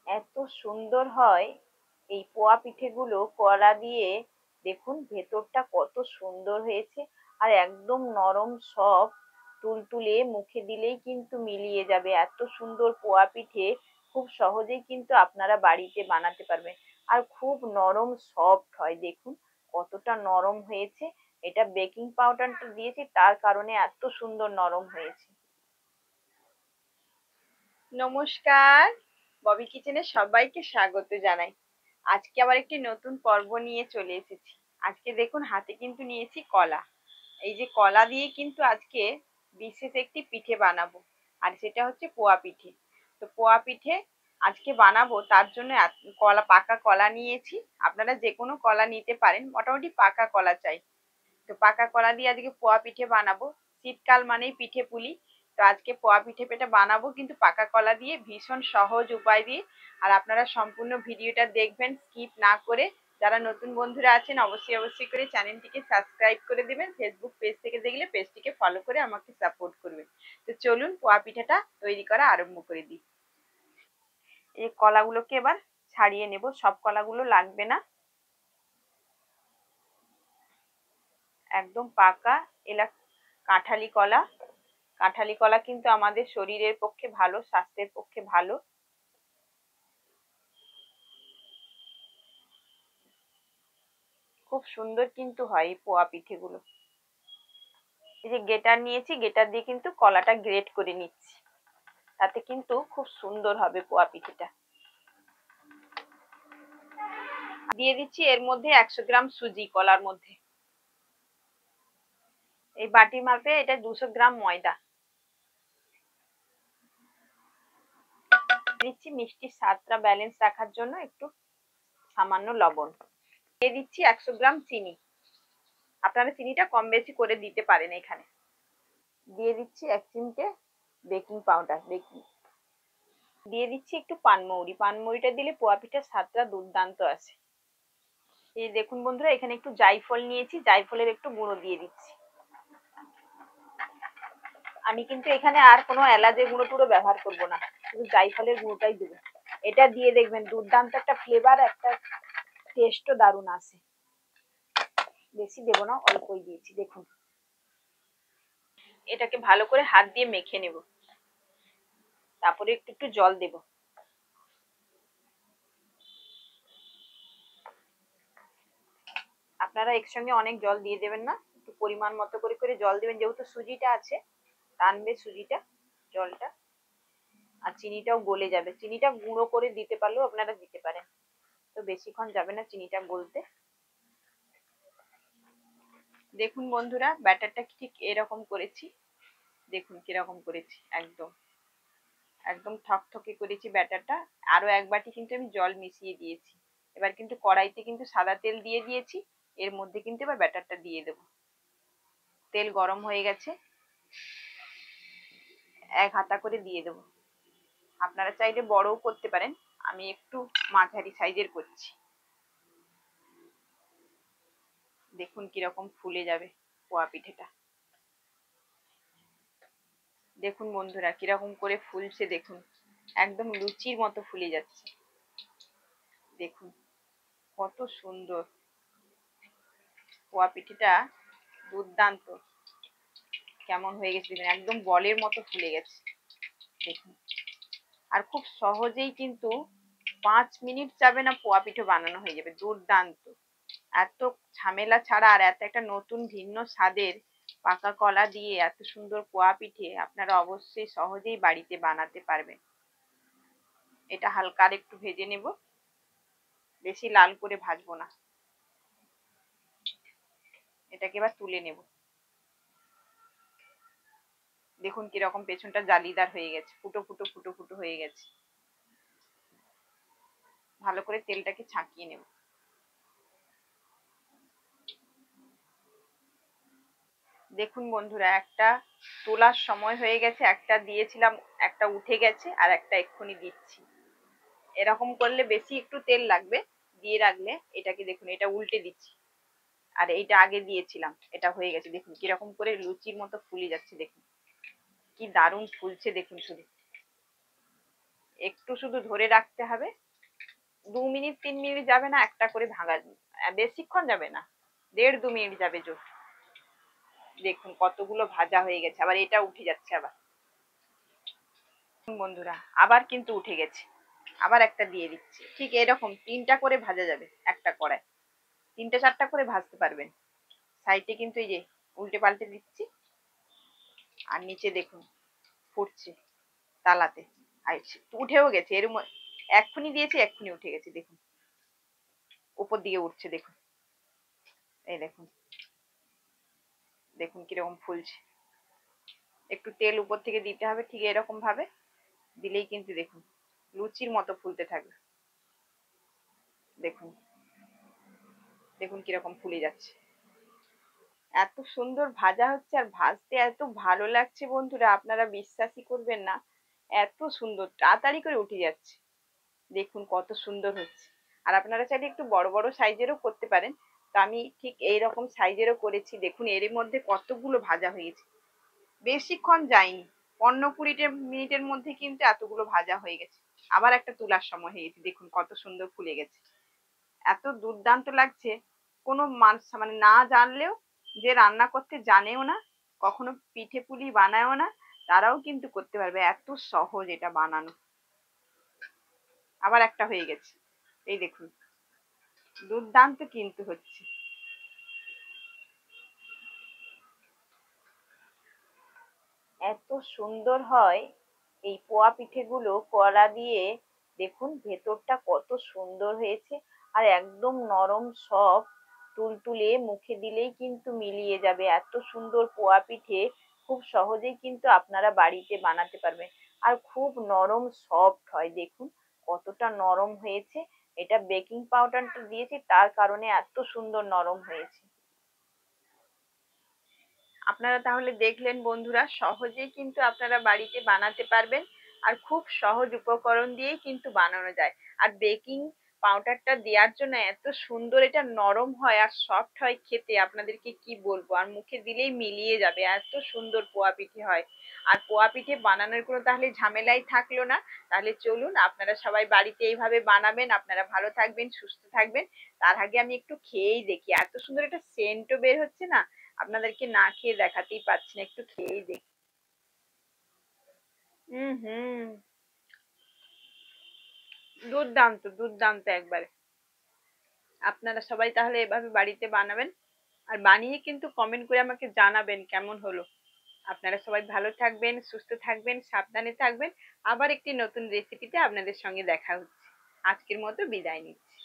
এত সুন্দর হয় এই পোয়া পিঠেগুলো কলা দিয়ে। দেখুন ভেতরটা কত সুন্দর হয়েছে, আর একদম নরম সফট, তুলতুলে, মুখে দিলেই কিন্তু মিলিয়ে যাবে। এত সুন্দর পোয়া পিঠে খুব সহজেই কিন্তু আপনারা বাড়িতে বানাতে পারবেন। আর খুব নরম সফট হয়, দেখুন কতটা নরম হয়েছে। এটা বেকিং পাউডারটা দিয়েছি, তার কারণে এত সুন্দর নরম হয়েছে। নমস্কার, ববি কিচেনে সবাইকে স্বাগত জানাই। আজকে আবার একটি নতুন পর্ব নিয়ে চলে এসেছি। আজকে দেখুন হাতে কিন্তু নিয়েছি কলা। এই যে কলা দিয়ে কিন্তু আজকে বিশেষ একটি পিঠে বানাবো, আর সেটা হচ্ছে পোয়া পিঠে। তো পোয়া পিঠে আজকে বানাবো, তার জন্য কলা, পাকা কলা নিয়েছি। আপনারা যে কোনো কলা নিতে পারেন, মোটামুটি পাকা কলা চাই। তো পাকা কলা দিয়ে আজকে পোয়া পিঠে বানাবো। শীতকাল মানেই পিঠে পুলি। তো আজকে পোয়া পিঠেটা বানাবো কিন্তু পাকা কলা দিয়ে, ভীষণ সহজ উপায় দিয়ে। আর আপনারা সম্পূর্ণ ভিডিওটা দেখবেন স্কিপ না করে। যারা নতুন বন্ধুরা আছেন অবশ্যই অবশ্যই করে চ্যানেলটিকে সাবস্ক্রাইব করে দেবেন। ফেসবুক পেজ থেকে দেখলে পেজটিকে ফলো করে আমাকে সাপোর্ট করবেন। তো চলুন পোয়া পিঠাটা তৈরি করা আরম্ভ করে দিই। এই কলাগুলোকে এবার ছাড়িয়ে নেব, সব কলাগুলো লাগবে না। একদম পাকা কাঁঠালি কলা। কাঁঠালি কলা কিন্তু আমাদের শরীরের পক্ষে ভালো, স্বাস্থ্যের পক্ষে ভালো। খুব সুন্দর কিন্তু হয় এই পোয়া পিঠেগুলো। এই যে গ্রেটার নিয়েছি, গ্রেটার দিয়ে কিন্তু কলাটা গ্রেট করে নিচ্ছি, তাতে কিন্তু খুব সুন্দর হবে পোয়া পিঠেটা। দিয়ে দিচ্ছি এর মধ্যে 100 গ্রাম সুজি কলার মধ্যে। এই বাটি মাপে এটা 200 গ্রাম ময়দা দিচ্ছি। মিষ্টির স্বাদটা ব্যালেন্স রাখার জন্য একটু সামান্য লবণ দিয়ে দিচ্ছি। 100 গ্রাম চিনি, আপনারা চিনিটা কম বেশি করে দিতে পারেন। এখানে দিয়ে দিচ্ছি 1 চিমটে বেকিং পাউডার। দিয়ে দিচ্ছি একটু পানমৌরি। পানমৌরিটা দিলে পোয়া পিঠার স্বাদটা দুর্দান্ত আসে। এই দেখুন বন্ধুরা, এখানে একটু জায়ফল নিয়েছি, জায়ফলের একটু গুঁড়ো দিয়ে দিচ্ছি। আমি কিন্তু এখানে আর কোনো এলাচের গুঁড়ো টুড়ো ব্যবহার করব না, শুধু জায়ফলের গুঁড়োটাই দেবো। এটা দিয়ে দেখবেন দুর্দান্ত একটা ফ্লেভার, একটা টেস্টও দারুণ আসে। বেশি দেবো না, অল্পই দিয়েছি। দেখুন এটাকে ভালো করে হাত দিয়ে মেখে নেব, তারপরে একটু একটু জল দেব। আপনারা একসঙ্গে অনেক জল দিয়ে দেবেন না, একটু পরিমাণ মতো করে করে জল দেবেন, যেহেতু সুজিটা আছে টানবে সুজিটা জলটা। আর চিনিটাও গলে যাবে, চিনিটা গুঁড়ো করে দিতে পারলেও আপনারা দিতে পারেন, তো বেশিক্ষণ যাবে না চিনিটা গলতে। দেখুন বন্ধুরা, ব্যাটারটা ঠিক এরকম করেছি। দেখুন কিরকম করেছি, একদম একদম ঠকঠকে করেছি ব্যাটারটা। আরো এক বাটি কিন্তু আমি জল মিশিয়ে দিয়েছি। এবার কিন্তু কড়াইতে কিন্তু সাদা তেল দিয়ে দিয়েছি, এর মধ্যে কিন্তু এবার ব্যাটারটা দিয়ে দেবো। তেল গরম হয়ে গেছে, 1 হাতা করে দিয়ে দেবো। আপনারা চাইলে বড়ও করতে পারেন, আমি একটু মাঝারি সাইজের করছি। দেখুন কিরকম ফুলে যাবে পোয়া পিঠেটা। দেখুন বন্ধুরা কিরকম করে ফুলছে, দেখুন একদম লুচির মতো ফুলে যাচ্ছে। দেখুন কত সুন্দর পোয়া পিঠেটা, দুর্দান্ত। কেমন হয়ে গেছে দেখুন, একদম বলের মতো ফুলে গেছে। দেখুন, আর খুব সহজেই কিন্তু 5 মিনিট যাবে না পোয়া পিঠে বানানো হয়ে যাবে, দুর্দান্ত। এত ঝামেলা ছাড়া আর এত একটা নতুন ভিন্ন স্বাদের পাকা কলা দিয়ে এত সুন্দর পোয়া পিঠে আপনারা অবশ্যই সহজেই বাড়িতে বানাতে পারবেন। এটা হালকা আর একটু ভেজে নেব, বেশি লাল করে ভাজবো না। এটাকে এবার তুলে নেব। দেখুন কিরকম পেছনটা জালিদার হয়ে গেছে, ফুটো ফুটো ফুটো ফুটো হয়ে গেছে। ভালো করে তেলটাকে ছাঁকিয়ে নেব। দেখুন বন্ধুরা, একটা তোলার সময় হয়ে গেছে, একটা দিয়েছিলাম, একটা উঠে গেছে, আর একটা এক্ষুনি দিচ্ছি। এরকম করলে বেশি একটু তেল লাগবে, দিয়ে রাখলে। এটাকে দেখুন, এটা উল্টে দিচ্ছি, আর এইটা আগে দিয়েছিলাম, এটা হয়ে গেছে। দেখুন কিরকম করে লুচির মতো ফুলে যাচ্ছে, দেখুন কি দারুণ ফুলছে, দেখুন শুধু। একটু শুধু ধরে রাখতে হবে, 2 মিনিট 3 মিনিট যাবে না, একটা করে ভাঙা, বেশিক্ষণ যাবে না, 1.5-2 মিনিট যাবে জোর। দেখুন কতগুলো ভাজা হয়ে গেছে, আবার এটা উঠে যাচ্ছে আবার। বন্ধুরা আবার কিন্তু উঠে গেছে, আবার একটা দিয়ে দিচ্ছি। ঠিক এরকম 3টা করে ভাজা যাবে একটা কড়াই, 3টে 4টা করে ভাজতে পারবেন। সাইডে কিন্তু এই যে উল্টে পাল্টে দিচ্ছি, আর নিচে দেখুন ফুটছে তালাতে, আর উঠেও গেছে এক্ষুনি দিয়েছি, এক্ষুনি উঠে গেছে দেখুন, উপর দিকে উঠছে দেখুন, এই দেখুন, দেখুন কিরকম ফুলছে। একটু তেল উপর থেকে দিতে হবে, ঠিক এরকম ভাবে দিলেই কিন্তু দেখুন লুচির মতো ফুলতে থাকবে। দেখুন, দেখুন কিরকম ফুলে যাচ্ছে। এত সুন্দর ভাজা হচ্ছে আর ভাজতে এত ভালো লাগছে বন্ধুরা, আপনারা বিশ্বাসই করবেন না, এত সুন্দর তাড়াতাড়ি করে উঠে যাচ্ছে। দেখুন কত সুন্দর হচ্ছে। আর আপনারা চাইলে একটু বড় বড় সাইজেরও করতে পারেন, তো আমি ঠিক এইরকম সাইজেরও করেছি। দেখুন এর মধ্যে কতগুলো ভাজা হয়েছে, বেশিক্ষণ যায়নি, 15-20 মিনিটের মধ্যে কিন্তু এতগুলো ভাজা হয়ে গেছে। আবার একটা তোলার সময় হয়ে গেছে, দেখুন কত সুন্দর ফুলে গেছে, এত দুর্দান্ত লাগছে। কোনো মানুষ মানে না জানলেও, যে রান্না করতে জানেও না, কখনো পিঠে পুলি বানায়ও না, তারাও কিন্তু করতে পারবে, এত সহজ এটা বানানো। আবার একটা হয়ে গেছে, এই দেখুন, দুর্দান্ত কিন্তু হচ্ছে। এত সুন্দর হয় এই পোয়া পিঠেগুলো কড়া দিয়ে। দেখুন ভেতরটা কত সুন্দর হয়েছে, আর একদম নরম সব, তুলতুলে, মুখে দিলেই কিন্তু মিলিয়ে যাবে। এত সুন্দর পোয়া পিঠে খুব সহজেই কিন্তু আপনারা বাড়িতে বানাতে পারবেন, আর খুব নরম সফট হয়। দেখুন কতটা নরম হয়েছে, এটা বেকিং পাউডারটা দিয়েছি তার কারণে এত সুন্দর নরম হয়েছে। আপনারা তাহলে দেখলেন বন্ধুরা, সহজেই কিন্তু আপনারা বাড়িতে বানাতে পারবেন, আর খুব সহজ উপকরণ দিয়েই কিন্তু বানানো যায়। আর বেকিং পাউডারটা দেওয়ার জন্য এত সুন্দর এটা নরম হয় আর সফট হয় খেতে, আপনাদেরকে কি বলবো, আর মুখে দিলেই মিলিয়ে যাবে, এত সুন্দর পোয়া পিঠে হয়। আর পোয়া পিঠে বানানোর কোনো তাহলে ঝামেলাই থাকলো না। তাহলে চলুন আপনারা সবাই বাড়িতে এইভাবে বানাবেন, আপনারা ভালো থাকবেন, সুস্থ থাকবেন। তার আগে আমি একটু খেয়েই দেখি, এত সুন্দর একটা সেন্টও বের হচ্ছে না, আপনাদেরকে না খেয়ে দেখাতেই পাচ্ছি না, একটু খেয়েই দেখি। হুম, দুর্দান্ত দুর্দান্ত একবারে। আপনারা সবাই তাহলে এভাবে বাড়িতে বানাবেন, আর বানিয়ে কিন্তু কমেন্ট করে আমাকে জানাবেন কেমন হলো। আপনারা সবাই ভালো থাকবেন, সুস্থ থাকবেন, সাবধানে থাকবেন। আবার একটি নতুন রেসিপিতে আপনাদের সঙ্গে দেখা হচ্ছে। আজকের মতো বিদায় নিচ্ছি।